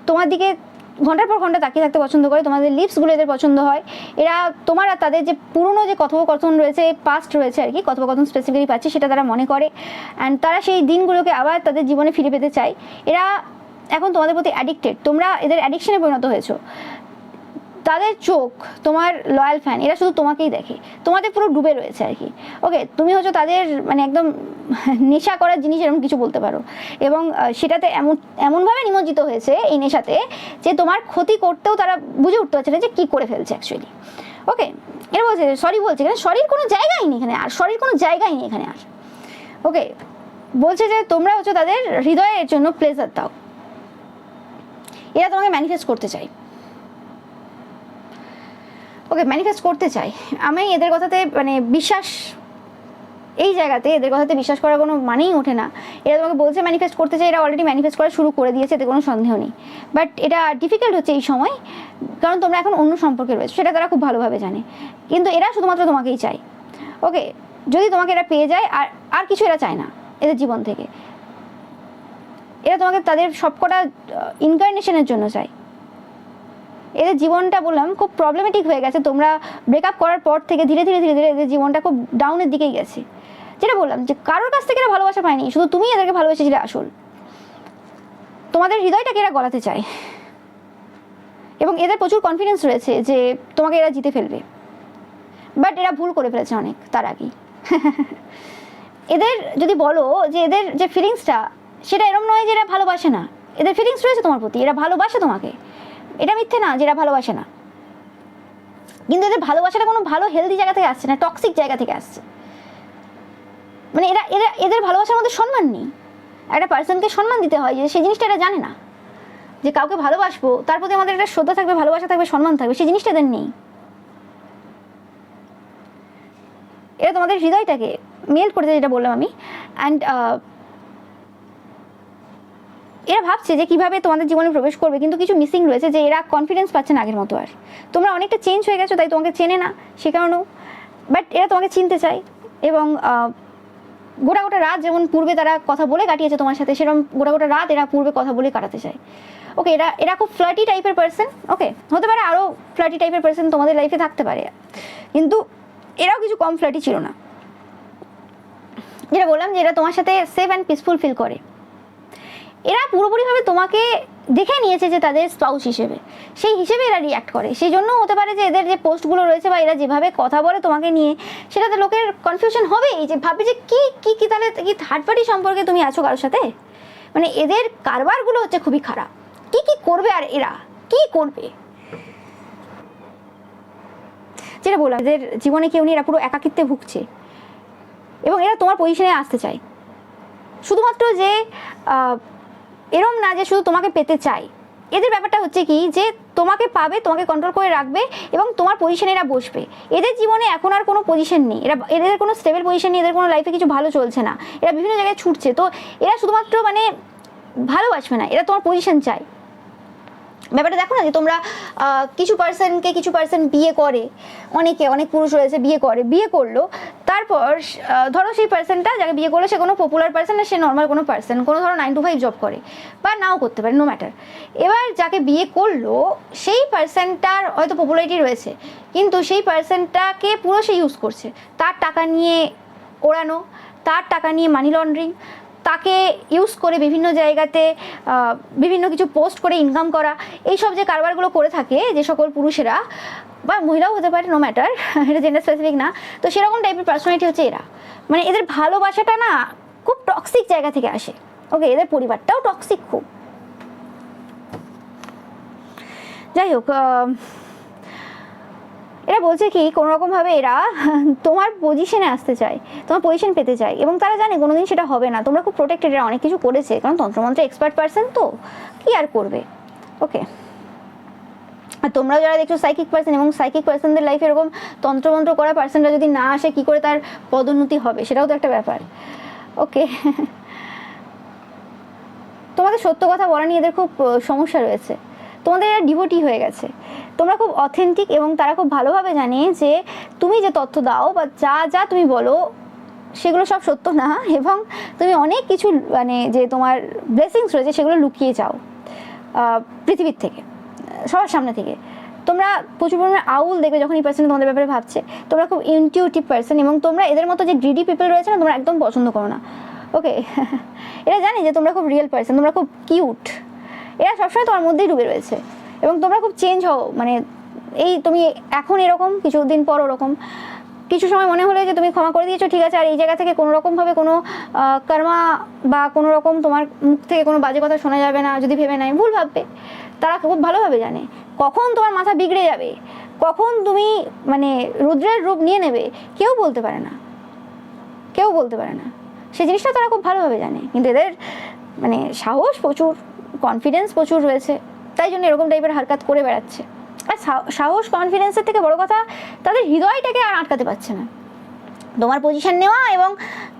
তোমার দিকে ঘন্টার পর ঘন্টা তাকিয়ে থাকতে পছন্দ করে, তোমাদের লিপসগুলো এদের পছন্দ হয়। এরা তোমার আর তাদের যে পুরনো যে কথোপকথন রয়েছে, পাস্ট রয়েছে আর কি, কথোপকথন স্পেসিফিক্যালি পাচ্ছে, সেটা তারা মনে করে। অ্যান্ড তারা সেই দিনগুলোকে আবার তাদের জীবনে ফিরে পেতে চায়। এরা এখন তোমাদের প্রতি অ্যাডিক্টেড, তোমরা এদের অ্যাডিকশনে পরিণত হয়েছো। তাদের চোখ তোমার লয়াল ফ্যান, এরা শুধু তোমাকেই দেখে, তোমাদের পুরো ডুবে রয়েছে আর কি। ওকে, তুমি হচ্ছে তাদের মানে একদম নেশা করার জিনিস, এরকম কিছু বলতে পারো। এবং সেটাতে এমনভাবে নিমজ্জিত হয়েছে এই নেশাতে, যে তোমার ক্ষতি করতেও তারা বুঝে উঠতে পারছে না যে কী করে ফেলছে অ্যাকচুয়ালি। ওকে, এরা বলছে সরি, বলছে এখানে সরির কোনো জায়গাই নেই এখানে, আর সরির কোনো জায়গাই নেই এখানে আর। ওকে, বলছে যে তোমরা হচ্ছে তাদের হৃদয়ের জন্য প্লেজার দাও। এরা তোমাকে ম্যানিফেস্ট করতে চায়। ওকে, ম্যানিফেস্ট করতে চাই। আমি এদের কথাতে মানে বিশ্বাস, এই জায়গাতে এদের কথাতে বিশ্বাস করার কোনো মানেই ওঠে না। এরা তোমাকে বলছে ম্যানিফেস্ট করতে চাই, এরা অলরেডি ম্যানিফেস্ট করা শুরু করে দিয়েছে, এতে কোনো সন্দেহ নেই। বাট এটা ডিফিকাল্ট হচ্ছে এই সময়, কারণ তোমরা এখন অন্য সম্পর্কে রয়েছে, সেটা তারা খুব ভালোভাবে জানে, কিন্তু এরা শুধুমাত্র তোমাকেই চায়। ওকে, যদি তোমাকে এরা পেয়ে যায়, আর কিছু এরা চায় না এদের জীবন থেকে। এরা তোমাকে তাদের সবকটা ইনকার্নেশনের জন্য চায়। এদের জীবনটা বললাম খুব প্রবলেমেটিক হয়ে গেছে, তোমরা ব্রেকআপ করার পর থেকে ধীরে ধীরে এদের জীবনটা খুব ডাউনের দিকেই গেছে। যেটা বললাম যে কারোর কাছ থেকে এরা ভালোবাসা পায়নি, শুধু তুমি এদেরকে ভালোবেসেছিলে আসল। তোমাদের হৃদয়টাকে এরা গলাতে চায়, এবং এদের প্রচুর কনফিডেন্স রয়েছে যে তোমাকে এরা জিতে ফেলবে। বাট এরা ভুল করে ফেলেছে অনেক তার আগেই। এদের যদি বলো যে এদের যে ফিলিংসটা, সেটা এরম নয় যে এরা ভালোবাসে না, এদের ফিলিংস রয়েছে তোমার প্রতি, এরা ভালোবাসে তোমাকে, এটা মিথ্যে না যে এরা ভালোবাসে না, কিন্তু এদের ভালোবাসাটা কোনো ভালো হেলদি জায়গা থেকে আসছে না, টক্সিক জায়গা থেকে আসছে। মানে এদের ভালোবাসার মধ্যে সম্মান নেই। একটা পার্সনকে সম্মান দিতে হয়, যে সেই জিনিসটা এরা জানে না, যে কাউকে ভালোবাসবো তার প্রতি আমাদের একটা শ্রদ্ধা থাকবে, ভালোবাসা থাকবে, সম্মান থাকবে, সেই জিনিসটা এদের নেই। এরা তোমাদের হৃদয়টাকে মেল করতে, যেটা বললাম আমি। অ্যান্ড এরা ভাবছে যে কিভাবে তোমাদের জীবনে প্রবেশ করবে, কিন্তু কিছু মিসিং রয়েছে, যে এরা কনফিডেন্স পাচ্ছে না আগের মতো আর। তোমরা অনেকটা চেঞ্জ হয়ে গেছো, তাই তোমাকে চেনে না সে কারণেও। বাট এরা তোমাকে চিনতে চায়, এবং গোটা গোটা রাত যেমন পূর্বে তারা কথা বলে কাটিয়েছে তোমার সাথে, সেরকম গোটা গোটা রাত এরা পূর্বে কথা বলে কাটাতে চায়। ওকে, এরা খুব ফ্লার্টি টাইপের পার্সন। ওকে, হতে পারে আরও ফ্লার্টি টাইপের পার্সন তোমাদের লাইফে থাকতে পারে, কিন্তু এরাও কিছু কম ফ্লার্টি ছিল না। যেটা বললাম যে এরা তোমার সাথে সেফ অ্যান্ড পিসফুল ফিল করে। এরা পুরোপুরিভাবে তোমাকে দেখে নিয়েছে যে তাদের স্পাউস হিসেবে, সেই হিসেবে এরা রিয়াক্ট করে। সেই জন্য হতে পারে যে এদের যে পোস্টগুলো রয়েছে বা এরা যেভাবে কথা বলে তোমাকে নিয়ে, সেটাতে লোকের কনফিউশন হবেই, যে ভাববে যে কি তাহলে কি থার্ড পার্টি সম্পর্কে তুমি আছো কারোর সাথে। মানে এদের কারবারগুলো হচ্ছে খুবই খারাপ। কি করবে আর এরা কি করবে, যেটা বললাম এদের জীবনে কেউ নেই, এরা পুরো একাকিত্বে ভুগছে এবং এরা তোমার পজিশনে আসতে চায়। শুধুমাত্র যে এরম না যে শুধু তোমাকে পেতে চাই, এদের ব্যাপারটা হচ্ছে কি যে তোমাকে পাবে, তোমাকে কন্ট্রোল করে রাখবে এবং তোমার পজিশনে এরা বসবে। এদের জীবনে এখন আর কোনো পজিশন নেই, এদের কোনো স্টেবল পজিশন নেই, এদের কোনো লাইফে কিছু ভালো চলছে না, এরা বিভিন্ন জায়গায় ছুটছে। তো এরা শুধুমাত্র মানে ভালোবাসবে না, এরা তোমার পজিশন চায়। ব্যাপারটা দেখো না যে তোমরা কিছু পার্সন বিয়ে করে, অনেক পুরুষ রয়েছে বিয়ে করলো, তারপর ধরো সেই পার্সনটা যাকে বিয়ে করলো সে কোনো পপুলার পার্সন না, সে নর্মাল কোনো পার্সন, কোনো ধরো 9 to 5 জব করে বা নাও করতে পারে, নো ম্যাটার। এবার যাকে বিয়ে করলো সেই পার্সনটার হয়তো পপুলারিটি রয়েছে, কিন্তু সেই পার্সনটাকে পুরো সে ইউজ করছে, তার টাকা নিয়ে ওড়ানো, তার টাকা নিয়ে মানি লন্ডারিং, তাকে ইউজ করে বিভিন্ন জায়গাতে বিভিন্ন কিছু পোস্ট করে ইনকাম করা, এইসব যে কারবারগুলো করে থাকে যে সকল পুরুষেরা বা মহিলাও হতে পারে, নো ম্যাটার, এটা জেন্ডার স্পেসিফিক না। তো সেরকম টাইপের পার্সোনালিটি হচ্ছে এরা। মানে এদের ভালোবাসাটা না খুব টক্সিক জায়গা থেকে আসে। ওকে, এদের পরিবারটাও টক্সিক খুব। যাই হোক, এরা বলছে কি কোনোরকমভাবে এরা তোমার পজিশনে আসতে চায়, তোমার পজিশন পেতে চায় এবং তারা জানে কোনোদিন সেটা হবে না। তোমরা খুব প্রোটেক্টেড, এরা অনেক কিছু করেছে, কারণ তন্ত্রমন্ত্র এক্সপার্ট পার্সন, তো কি আর করবে। ওকে, আর তোমরাও যারা দেখছো সাইকিক পার্সন, এবং সাইকিক পার্সনদের লাইফে এরকম তন্ত্রমন্ত্র করা পার্সনরা যদি না আসে, কি করে তার পদোন্নতি হবে, সেটাও তো একটা ব্যাপার। ওকে, তোমাদের সত্য কথা বলা নিয়ে এদের খুব সমস্যা রয়েছে। তোমাদের এরা ডিভোটি হয়ে গেছে, তোমরা খুব অথেন্টিক এবং তারা খুব ভালোভাবে জানে যে তুমি যে তথ্য দাও বা যা তুমি বলো সেগুলো সব সত্য না, এবং তুমি অনেক কিছু মানে যে তোমার ব্লেসিংস রয়েছে সেগুলো লুকিয়ে যাও পৃথিবীর থেকে, সবার সামনে থেকে। তোমরা প্রচুর পরিমাণে আউল দেখবে যখন এই পার্সন তোমাদের ব্যাপারে ভাবছে। তোমরা খুব ইনটিউটিভ পার্সন এবং তোমরা এদের মতো যে গ্রিডি পিপল রয়েছে না, তোমরা একদম পছন্দ করো না। ওকে, এরা জানে যে তোমরা খুব রিয়েল পার্সন, তোমরা খুব কিউট, এরা সবসময় তোমার মধ্যেই ডুবে রয়েছে এবং তোমরা খুব চেঞ্জ হও। মানে এই তুমি এখন এরকম, কিছুদিন পর ওরকম, কিছু সময় মনে হলে যে তুমি ক্ষমা করে দিয়েছো, ঠিক আছে, আর এই জায়গা থেকে কোনো রকমভাবে কোনো কর্মা বা কোনো রকম তোমার মুখ থেকে কোনো বাজে কথা শোনা যাবে না যদি ভেবে নেয়, ভুল ভাববে। তারা খুব ভালোভাবে জানে কখন তোমার মাথা বিগড়ে যাবে, কখন তুমি মানে রুদ্রের রূপ নিয়ে নেবে, কেউ বলতে পারে না, সেই জিনিসটা তারা খুব ভালোভাবে জানে। কিন্তু এদের মানে সাহস প্রচুর, কনফিডেন্স প্রচুর রয়েছে, তাই জন্য এরকম টাইপের হারকাত করে বেড়াচ্ছে। আর সাহস কনফিডেন্সের থেকে বড় কথা, তাদের হৃদয়টাকে আর আটকাতে পারছে না। তোমার পজিশন নেওয়া এবং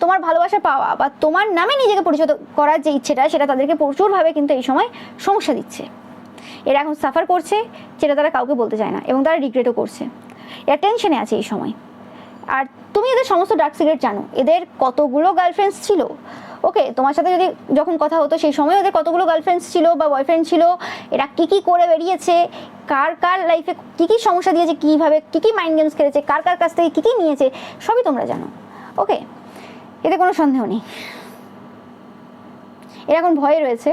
তোমার ভালোবাসা পাওয়া বা তোমার নামে নিজেকে পরিচিত করার যে ইচ্ছেটা, সেটা তাদেরকে প্রচুরভাবে কিন্তু এই সময় সমস্যা দিচ্ছে। এরা এখন সাফার করছে, যেটা তারা কাউকে বলতে চায় না এবং তারা রিগ্রেটও করছে। এরা টেনশনে আছে এই সময়। আর তুমি এদের সমস্ত ডার্ক সিক্রেট জানো, এদের কতগুলো গার্লফ্রেন্ডস ছিল। ওকে, তোমার সাথে যদি যখন কথা হতো সেই সময় ওদের কতগুলো গার্লফ্রেন্ডস ছিল বা বয়ফ্রেন্ড ছিল, এরা কি করে বেরিয়েছে, কার লাইফে কি সমস্যা দিয়েছে, কীভাবে কি মাইন্ড গেমস খেলেছে, কার কাছ থেকে কি নিয়েছে, সবই তোমরা জানো। ওকে, এতে কোনো সন্দেহ নেই। এরা এখন ভয়ে রয়েছে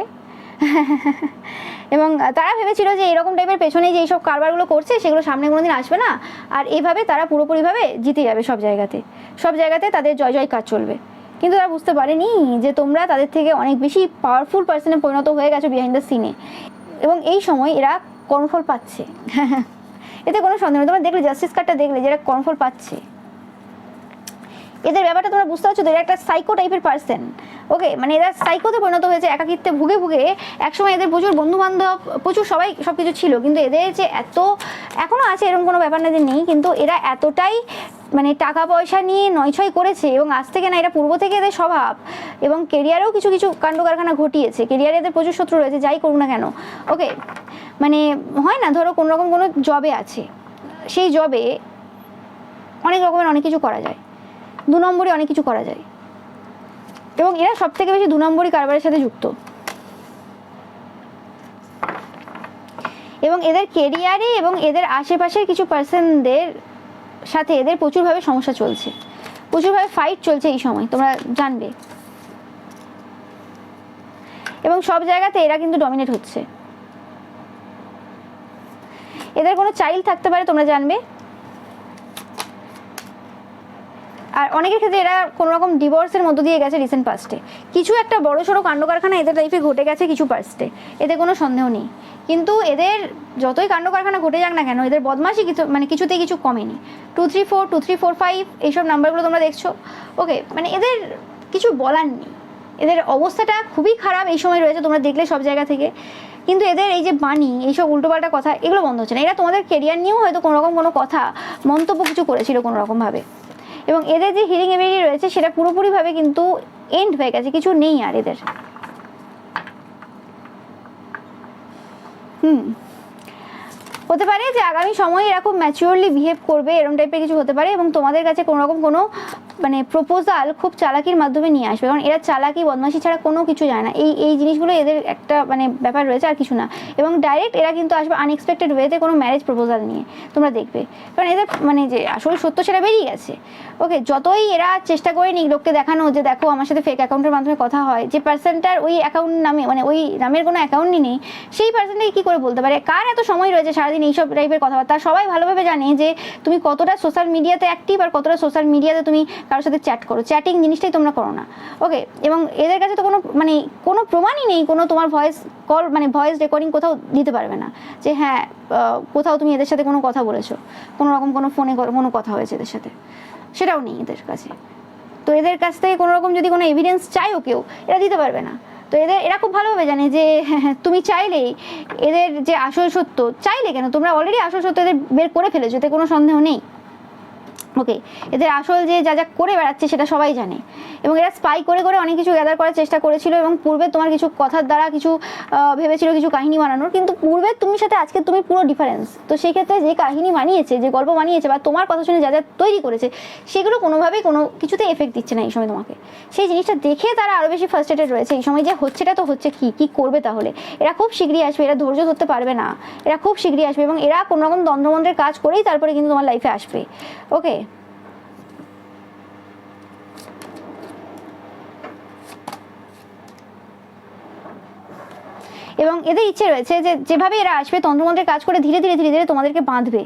এবং তারা ভেবেছিল যে এরকম টাইপের পেছনে যে এইসব কারবারগুলো করছে সেগুলো সামনে কোনোদিন আসবে না, আর এইভাবে তারা পুরোপুরিভাবে জিতে যাবে সব জায়গাতে তাদের জয় কাজ চলবে। কিন্তু তারা বুঝতে পারেনি যে তোমরা তাদের থেকে অনেক বেশি পাওয়ারফুল পার্সনে পরিণত হয়ে গেছো বিহাইন্ড দ্য সিনে, এবং এই সময় এরা কর্মফল পাচ্ছে। এতে কোনো সন্দেহ নেই। তোমরা দেখলে জাস্টিস কার্ডটা দেখলে যে এরা কর্মফল পাচ্ছে। এদের ব্যাপারটা তোমরা বুঝতে পারছো, এরা একটা সাইকো টাইপের পার্সন। ওকে, মানে এরা সাইকোতে পরিণত হয়েছে, একাকিত্বে ভুগে। একসময় এদের প্রচুর বন্ধু বান্ধব, প্রচুর সবাই সব কিছু ছিল, কিন্তু এদের যে এত এখনও আছে এরকম কোনো ব্যাপার না যে নেই, কিন্তু এরা এতটাই মানে টাকা পয়সা নিয়ে নয়ছয় করেছে এবং আজ থেকে না, এটা পূর্ব থেকে এদের স্বভাব, এবং কেরিয়ারেও কিছু কাণ্ড কারখানা ঘটিয়েছে। কেরিয়ারে এদের প্রচুর শত্রু রয়েছে, যাই করুক না কেন। ওকে, মানে হয় না, ধরো কোনো রকম কোনো জবে আছে, সেই জবে অনেক রকমের অনেক কিছু করা যায়, 2 নম্বরে অনেক কিছু করা যায়। এবং এরা সব থেকে বেশি 2 নম্বরই কারবারের সাথে যুক্ত। এবং এদের কেরিয়ারে এবং এদের আশেপাশের কিছু পার্সনদের সাথে এদের প্রচুরভাবে সমস্যা চলছে, প্রচুরভাবে ফাইট চলছে এই সময়, তোমরা জানবে। এবং সব জায়গাতে এরা কিন্তু ডমিনেট হচ্ছে। এদের কোনো চাইল্ড থাকতে পারে, তোমরা জানবে। আর অনেকের ক্ষেত্রে এরা কোনো রকম ডিভোর্সের মধ্য দিয়ে গেছে রিসেন্ট পাস্টে। কিছু একটা বড় সড়ো কাণ্ড কারখানা এদের লাইফে ঘটে গেছে কিছু পাস্টে, এতে কোনো সন্দেহ নেই। কিন্তু এদের যতই কাণ্ড কারখানা ঘটে যাক না কেন, এদের বদমাশি কিছু মানে কিছুতেই কিছু কমেনি। 2 3 4 2 3 4 5 এইসব নাম্বারগুলো তোমরা দেখছো, ওকে, মানে এদের কিছু বলার নেই। এদের অবস্থাটা খুবই খারাপ এই সময় রয়েছে, তোমরা দেখলে সব জায়গা থেকে। কিন্তু এদের এই যে বাণী, এইসব উল্টোপাল্টা কথা, এগুলো বন্ধ হচ্ছে না। এরা তোমাদের কেরিয়ার নিয়েও হয়তো কোনো রকম কোনো কথা মন্তব্য কিছু করেছিল কোনো রকমভাবে, এবং এদের যে হিলিং এবিলিটি রয়েছে সেটা পুরোপুরিভাবে কিন্তু এন্ড হয়ে গেছে, কিছু নেই আর এদের। হতে পারে যে আগামী সময়ে এরা খুব ম্যাচিওরলি বিহেভ করবে, এরকম টাইপের কিছু হতে পারে, এবং তোমাদের কাছে কোনো রকম কোনো মানে প্রপোজাল খুব চালাকির মাধ্যমে নিয়ে আসবে, কারণ এরা চালাকি বদমাশি ছাড়া কোনো কিছু যায় না। এই জিনিসগুলো এদের একটা মানে ব্যাপার রয়েছে, আর কিছু না। এবং ডাইরেক্ট এরা কিন্তু আসবে আনএক্সপেক্টেড ওয়েতে কোনো ম্যারেজ প্রপোজাল নিয়ে, তোমরা দেখবে, কারণ এদের মানে যে আসল সত্য সেটা বেরিয়ে গেছে। ওকে, যতই এরা চেষ্টা করে নিক লোককে দেখানো যে দেখো আমার সাথে ফেক অ্যাকাউন্টের মাধ্যমে কথা হয়, যে পার্সনটার ওই অ্যাকাউন্ট নামে মানে ওই নামের কোনো অ্যাকাউন্টই নেই, সেই পার্সনটাকে কী করে বলতে পারে? কার এত সময় রয়েছে সারাদিন এইসব টাইপের কথাবার্তা? সবাই ভালোভাবে জানে যে তুমি কতটা সোশ্যাল মিডিয়াতে অ্যাক্টিভ আর কতটা সোশ্যাল মিডিয়াতে তুমি কারোর সাথে চ্যাট করো। চ্যাটিং জিনিসটাই তোমরা করো না, ওকে। এবং এদের কাছে তো কোনো মানে কোনো প্রমাণই নেই, কোনো তোমার ভয়েস কল মানে ভয়েস রেকর্ডিং কোথাও দিতে পারবে না যে হ্যাঁ কোথাও তুমি এদের সাথে কোনো কথা বলেছো, কোনো রকম কোনো ফোনে কোনো কথা হয়েছে এদের সাথে, সেটাও নেই এদের কাছে। তো এদের কাছ থেকে কোনো রকম যদি কোনো এভিডেন্স চাইও কেউ, এরা দিতে পারবে না। তো এরা খুব ভালোভাবে জানে যে তুমি চাইলেই এদের যে আসল সত্য, চাইলে কেন, তোমরা অলরেডি আসল সত্য এদের বের করে ফেলেছো, এতে কোনো সন্দেহ নেই, ওকে। এদের আসল যে যা যা করে বেড়াচ্ছে সেটা সবাই জানে, এবং এরা স্পাই করে করে অনেক কিছু গ্যাদার করার চেষ্টা করেছিল, এবং পূর্বে তোমার কিছু কথার দ্বারা কিছু ভেবেছিল কিছু কাহিনী বানানোর, কিন্তু পূর্বে তুমি সাথে আজকে তুমি পুরো ডিফারেন্স। তো সেই ক্ষেত্রে যে কাহিনী বানিয়েছে, যে গল্প বানিয়েছে, বা তোমার কথা শুনে যা যা তৈরি করেছে, সেগুলো কোনোভাবেই কোনো কিছুতে এফেক্ট দিচ্ছে না এই সময় তোমাকে। সেই জিনিসটা দেখে তারা আরও বেশি ফার্স্ট্রেটেড রয়েছে এই সময়, যে হচ্ছেটা তো হচ্ছে, কি করবে তাহলে? এরা খুব শীঘ্রই আসবে, এরা ধৈর্য ধরতে পারবে না, এরা খুব শীঘ্রই আসবে, এবং এরা কোনো রকম দ্বন্দ্বমন্ত্রের কাজ করেই তারপরে কিন্তু তোমার লাইফে আসবে, ওকে। এবং এদের ইচ্ছে রয়েছে যে যেভাবে এরা আসবে তন্ত্রমন্ত্রের কাজ করে ধীরে ধীরে ধীরে ধীরে তোমাদেরকে বাঁধবে,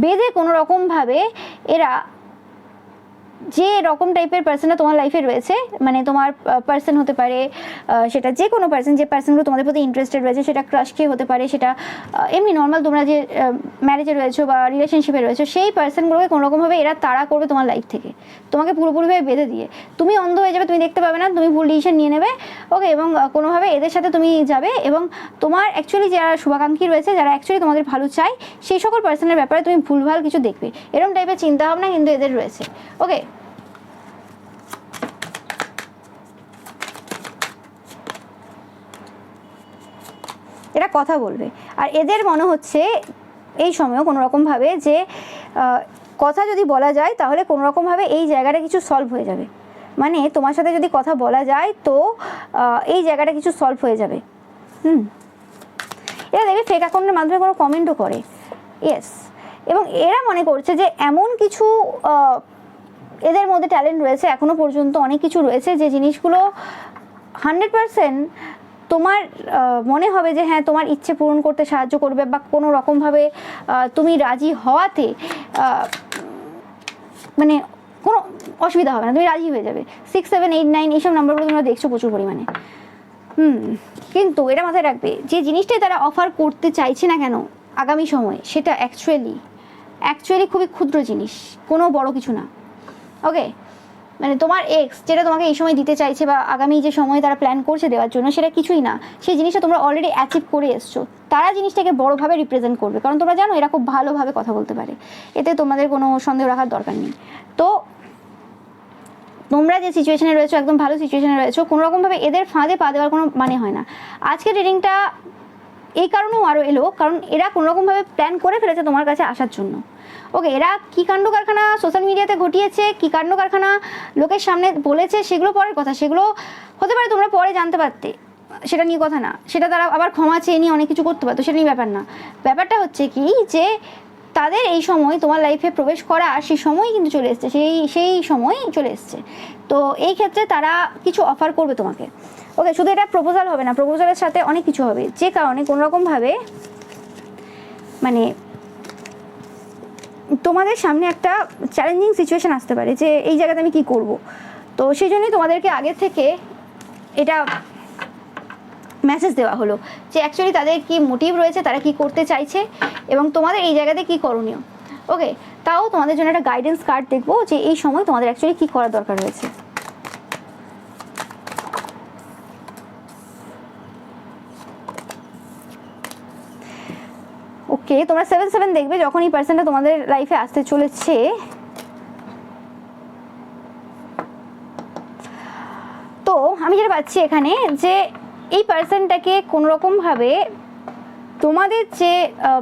বেঁধে কোনো রকমভাবে এরা যে রকম টাইপের পার্সনটা তোমার লাইফে রয়েছে, মানে তোমার পার্সন হতে পারে, সেটা যে কোনো পার্সন, যে পার্সনগুলো তোমাদের প্রতি ইন্টারেস্টেড রয়েছে, সেটা ক্রাশ খেয়ে হতে পারে, সেটা এমনি নর্মাল তোমরা যে ম্যারেজে রয়েছো বা রিলেশনশিপে রয়েছো, সেই পার্সনগুলোকে কোনোরকমভাবে এরা তাড়া করবে তোমার লাইফ থেকে, তোমাকে পুরোপুরিভাবে বেঁধে দিয়ে। তুমি অন্ধ হয়ে যাবে, তুমি দেখতে পাবে না, তুমি ভুল ডিসিশন নিয়ে নেবে, ওকে। এবং কোনোভাবে এদের সাথে তুমি যাবে, এবং তোমার অ্যাকচুয়ালি যারা শুভাকাঙ্ক্ষী রয়েছে, যারা অ্যাকচুয়ালি তোমাদের ভালো চায়, সেই সকল পার্সনের ব্যাপারে তুমি ভুলভাল কিছু দেখবে, এরকম টাইপের চিন্তাভাবনা কিন্তু এদের রয়েছে, ওকে। এরা কথা বলবে, আর এদের মনে হচ্ছে এই সময়ও কোনো রকমভাবে যে কথা যদি বলা যায় তাহলে কোনো রকমভাবে এই জায়গাটা কিছু সলভ হয়ে যাবে, মানে তোমার সাথে যদি কথা বলা যায় তো এই জায়গাটা কিছু সলভ হয়ে যাবে। এরা দেখবে ফেক অ্যাকাউন্টের মাধ্যমে কোনো কমেন্টও করে, ইয়েস। এবং এরা মনে করছে যে এমন কিছু এদের মধ্যে ট্যালেন্ট রয়েছে, এখনো পর্যন্ত অনেক কিছু রয়েছে যে জিনিসগুলো 100% তোমার মনে হবে যে হ্যাঁ তোমার ইচ্ছে পূরণ করতে সাহায্য করবে, বা কোনো রকমভাবে তুমি রাজি হওয়াতে মানে কোনো অসুবিধা হবে না, তুমি রাজি হয়ে যাবে। 6 7 8 9 এইসব নাম্বারগুলো তোমরা দেখছো প্রচুর পরিমাণে। কিন্তু এটা মাথায় রাখবে, যে জিনিসটাই তারা অফার করতে চাইছে না কেন আগামী সময়ে, সেটা অ্যাকচুয়ালি খুবই ক্ষুদ্র জিনিস, কোনো বড় কিছু না, ওকে। মানে তোমার এক্স যেটা তোমাকে এই সময় দিতে চাইছে, বা আগামী যে সময় তারা প্ল্যান করছে দেওয়ার জন্য, সেটা কিছুই না। সেই জিনিসটা তোমরা অলরেডি অ্যাচিভ করে এসছো, তারা জিনিসটাকে বড়োভাবে রিপ্রেজেন্ট করবে, কারণ তোমরা জানো এরা খুব ভালোভাবে কথা বলতে পারে, এতে তোমাদের কোনো সন্দেহ রাখার দরকার নেই। তো তোমরা যে সিচুয়েশনে রয়েছো, একদম ভালো সিচুয়েশনে রয়েছো, কোনো রকমভাবে এদের ফাঁদে পা দেওয়ার কোনো মানে হয় না। আজকের রিডিংটা এই কারণেও আরও এলো, কারণ এরা কোনোরকমভাবে প্ল্যান করে ফেলেছে তোমার কাছে আসার জন্য। ওকে, এরা কী কাণ্ড কারখানা সোশ্যাল মিডিয়াতে ঘটিয়েছে, কী কাণ্ড কারখানা লোকের সামনে বলেছে, সেগুলো পরের কথা। সেগুলো হতে পারে তোমরা পরে জানতে পারতে, সেটা নিয়ে কথা না, সেটা তারা আবার ক্ষমা চেয়ে নিয়ে অনেক কিছু করতে পারতো, সেটা নিয়ে ব্যাপার না। ব্যাপারটা হচ্ছে কি যে তাদের এই সময় তোমার লাইফে প্রবেশ করা সেই সময় কিন্তু চলে এসছে, সেই সময় চলে এসছে। তো এই ক্ষেত্রে তারা কিছু অফার করবে তোমাকে। ওকে, শুধু এটা প্রপোজাল হবে না, প্রপোজালের সাথে অনেক কিছু হবে, যে কারণে কোনোরকমভাবে মানে তোমাদের সামনে একটা চ্যালেঞ্জিং সিচুয়েশান আসতে পারে যে এই জায়গাতে আমি কী করব। তো সেই জন্যই তোমাদেরকে আগে থেকে এটা মেসেজ দেওয়া হলো যে অ্যাকচুয়ালি তাদের কি মোটিভ রয়েছে, তারা কি করতে চাইছে এবং তোমাদের এই জায়গাতে কি করণীয়। ওকে, তাও তোমাদের জন্য একটা গাইডেন্স কার্ড দেখবো যে এই সময় তোমাদের অ্যাকচুয়ালি কী করার দরকার রয়েছে। ওকে, তোমরা 7-7 দেখবে যখন এই পার্সনটা তোমাদের লাইফে আসতে চলেছে। তো আমি যেটা পাচ্ছি এখানে যে এই পার্সনটাকে কোনোরকমভাবে তোমাদের যে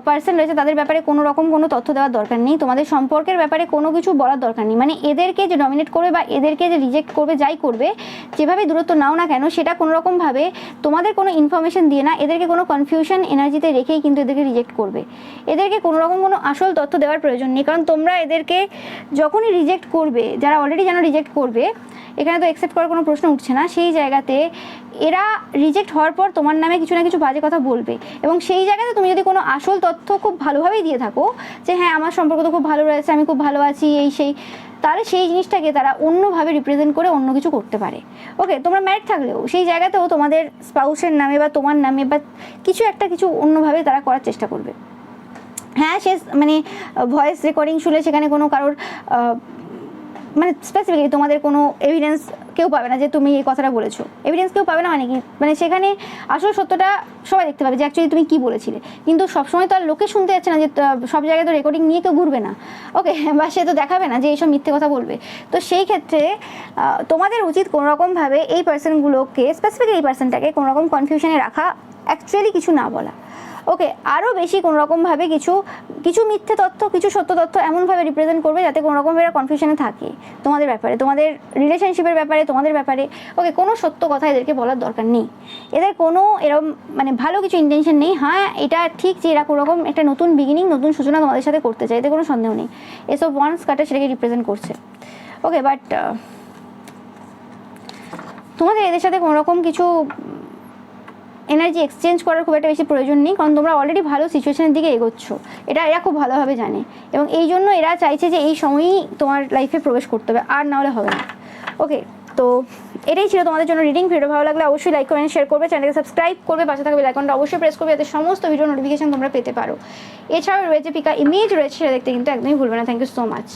পার্সন রয়েছে তাদের ব্যাপারে কোনো রকম কোনো তথ্য দেওয়ার দরকার নেই, তোমাদের সম্পর্কের ব্যাপারে কোনো কিছু বলার দরকার নেই। মানে এদেরকে যে ডমিনেট করবে বা এদেরকে যে রিজেক্ট করবে, যাই করবে, যেভাবে দূরত্ব নাও না কেন, সেটা কোনো রকমভাবে তোমাদের কোনো ইনফরমেশন দিয়ে না, এদেরকে কোনো কনফিউশন এনার্জিতে রেখেই কিন্তু এদেরকে রিজেক্ট করবে। এদেরকে কোনো রকম কোনো আসল তথ্য দেওয়ার প্রয়োজন নেই, কারণ তোমরা এদেরকে যখনই রিজেক্ট করবে, যারা অলরেডি যেন রিজেক্ট করবে, এখানে তো অ্যাকসেপ্ট করার কোনো প্রশ্ন উঠছে না, সেই জায়গাতে এরা রিজেক্ট হওয়ার পর তোমার নামে কিছু না কিছু বাজে কথা বলবে। এবং সেই জায়গাতে তুমি যদি কোনো আসল তথ্য খুব ভালোভাবেই দিয়ে থাকো যে হ্যাঁ আমার সম্পর্ক তো খুব ভালো রয়েছে, আমি খুব ভালো আছি, এই সেই, তাহলে সেই জিনিসটাকে তারা অন্যভাবে রিপ্রেজেন্ট করে অন্য কিছু করতে পারে। ওকে, তোমরা ম্যারিড থাকলেও সেই জায়গাতেও তোমাদের স্পাউসের নামে বা তোমার নামে বা কিছু অন্যভাবে তারা করার চেষ্টা করবে। হ্যাঁ, সে মানে ভয়েস রেকর্ডিং শুনে সেখানে কোনো কারোর মানে স্পেসিফিকলি তোমাদের কোনো এভিডেন্স কেউ পাবে না যে তুমি এই কথাটা বলেছো, এভিডেন্স কেউ পাবে না। মানে কি, মানে সেখানে আসল সত্যটা সবাই দেখতে পাবে যে অ্যাকচুয়ালি তুমি কী বলেছিলে। কিন্তু সবসময় তো আর লোকে শুনতে যাচ্ছে না যে সব জায়গায় তো রেকর্ডিং নিয়ে কেউ ঘুরবে না। ওকে, বা সে তো দেখাবে না যে এইসব মিথ্যে কথা বলবে। তো সেই ক্ষেত্রে তোমাদের উচিত কোনোরকমভাবে এই পার্সনগুলোকে, স্পেসিফিকলি এই পার্সনটাকে কোনোরকম কনফিউশনে রাখা, অ্যাকচুয়ালি কিছু না বলা। ওকে, আরও বেশি কোনোরকমভাবে কিছু মিথ্যে তথ্য, কিছু সত্য তথ্য এমনভাবে রিপ্রেজেন্ট করবে যাতে কোনোরকমভাবে কনফিউশনে থাকে তোমাদের ব্যাপারে, তোমাদের রিলেশনশিপের ব্যাপারে, তোমাদের ব্যাপারে। ওকে, কোনো সত্য কথা এদেরকে বলার দরকার নেই, এদের কোনো এরকম মানে ভালো কিছু ইন্টেনশন নেই। হ্যাঁ, এটা ঠিক যে এরা কোনোরকম একটা নতুন বিগিনিং, নতুন সূচনা তোমাদের সাথে করতে চায়, এতে কোনো সন্দেহ নেই। এসব ওয়ান্স কাটা সেটাকে রিপ্রেজেন্ট করছে। ওকে, বাট তোমাদের এদের সাথে কোনোরকম কিছু এনার্জি এক্সচেঞ্জ করার খুব একটা বেশি প্রয়োজন নেই, কারণ তোমরা অলরেডি ভালো সিচুয়েশনের দিকে এগোচ্ছ, এটা এরা খুব ভালোভাবে জানে। এবং এই জন্য এরা চাইছে যে এই সময়ই তোমার লাইফে প্রবেশ করতে হবে, আর না হলে হবে না। ওকে, তো এটাই ছিল তোমাদের জন্য রিডিং। ভিডিও ভালো লাগলে অবশ্যই লাইক কমেন্ট শেয়ার করবে, চ্যানেলকে সাবস্ক্রাইব করবে, পাশে থাকা বেল আইকনটা অবশ্যই প্রেস করবে যাতে সমস্ত ভিডিও নোটিফিকেশন তোমরা পেতে পারো। এছাড়াও রয়েছে পিকা ইমেজ রয়েছে, সেটা দেখতে কিন্তু একদমই ভুলবে না। Thank you so much.